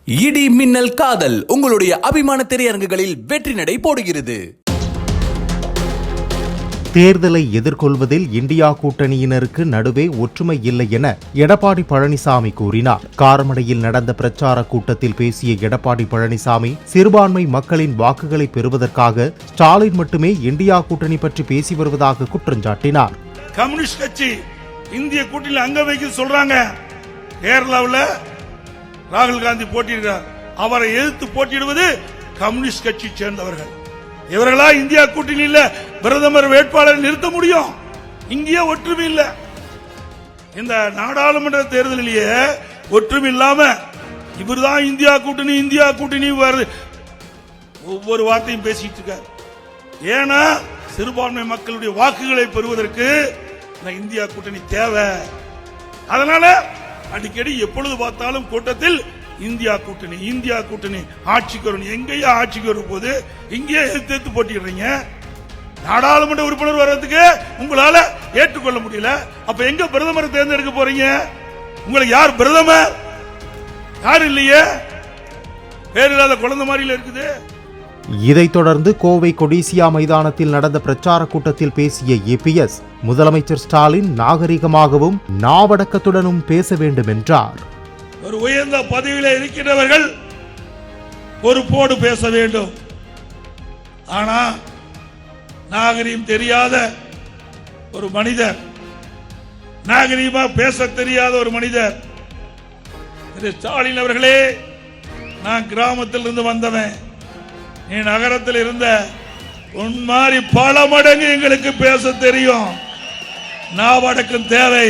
இடி மின்னல் காதல் உங்களுடைய அபிமான திரையரங்குகளில் வெற்றி நடை போடுகிறது. தேர்தலை எதிர்கொள்வதில் இந்தியா கூட்டணியினருக்கு நடுவே ஒற்றுமை இல்லை என எடப்பாடி பழனிசாமி கூறினார். காரமடையில் நடந்த பிரச்சார கூட்டத்தில் பேசிய எடப்பாடி பழனிசாமி, சிறுபான்மை மக்களின் வாக்குகளை பெறுவதற்காக ஸ்டாலின் மட்டுமே இந்தியா கூட்டணி பற்றி பேசி வருவதாக குற்றம் சாட்டினார். கம்யூனிஸ்ட் கட்சி இந்திய கூட்டணியில் அங்க வைக்க சொல்றாங்க. கேரளாவில் ராகுல் காந்தி போட்டியிடுறார். அவரை எதிர்த்து போட்டியிடுவது கம்யூனிஸ்ட் கட்சி சேர்ந்தவர்கள். இவர்களா இந்தியா கூட்டணியில் பிரதமர் வேட்பாளரை நிறுத்த முடியும்? இங்கே ஒற்றுமை இல்ல. இந்த நாடாளுமன்ற தேர்தலிலேயே ஒற்றுமை இல்லாம இவர்தான் இந்தியா கூட்டணி ஒவ்வொரு வார்த்தையும் பேசிட்டு இருக்கார். ஏன்னா சிறுபான்மை மக்களுடைய வாக்குகளை பெறுவதற்கு இந்தியா கூட்டணி தேவை. அதனால அடிக்கடி எப்பொழுது பார்த்தாலும் கூட்டத்தில் இந்தியா கூட்டணி ஆட்சிக்கு வரும். எங்கேயா ஆட்சிக்கு வரும் போது இங்கே எதிர்த்து போட்டிடுறீங்க. நாடாளுமன்ற உறுப்பினர் வர்றதுக்கு உங்களால ஏற்றுக்கொள்ள முடியல. அப்ப எங்க பிரதமரை தேர்ந்தெடுக்க போறீங்க? உங்களுக்கு யார் பிரதமர்? யார் இல்லையே, பேர் இல்லாத குழந்தை மாதிரில இருக்குது. இதைத் தொடர்ந்து கோவை கொடிசியா மைதானத்தில் நடந்த பிரச்சார கூட்டத்தில் பேசிய EPS, முதலமைச்சர் ஸ்டாலின் நாகரிகமாகவும் நாவடக்கத்துடனும் பேச வேண்டும் என்றார். ஒரு உயர்ந்த பதவியில் இருக்கிறவர்கள் பொறுப்போடு பேச வேண்டும். ஆனா நாகரிகம் தெரியாத ஒரு மனிதர், நாகரிகமா பேச தெரியாத ஒரு மனிதர் திரு ஸ்டாலின் அவர்களே, நான் கிராமத்தில் இருந்து வந்தவன், நீ நகரத்தில் இருந்த உன் மாதிரி பல மடங்கு எங்களுக்கு பேச தெரியும். நாவடக்கம் தேவை.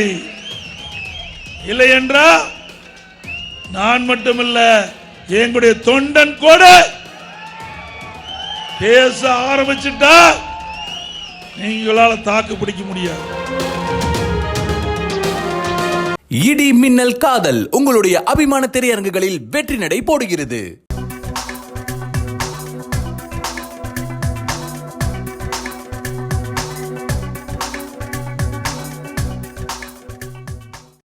இல்லை என்றா நான் மட்டுமல்ல, எங்களுடைய தொண்டன் கூட பேச ஆரம்பிச்சுட்டா நீங்களால தாக்கு பிடிக்க முடியாது. இடி மின்னல் காதல் உங்களுடைய அபிமான திரையரங்குகளில் வெற்றி நடை போடுகிறது.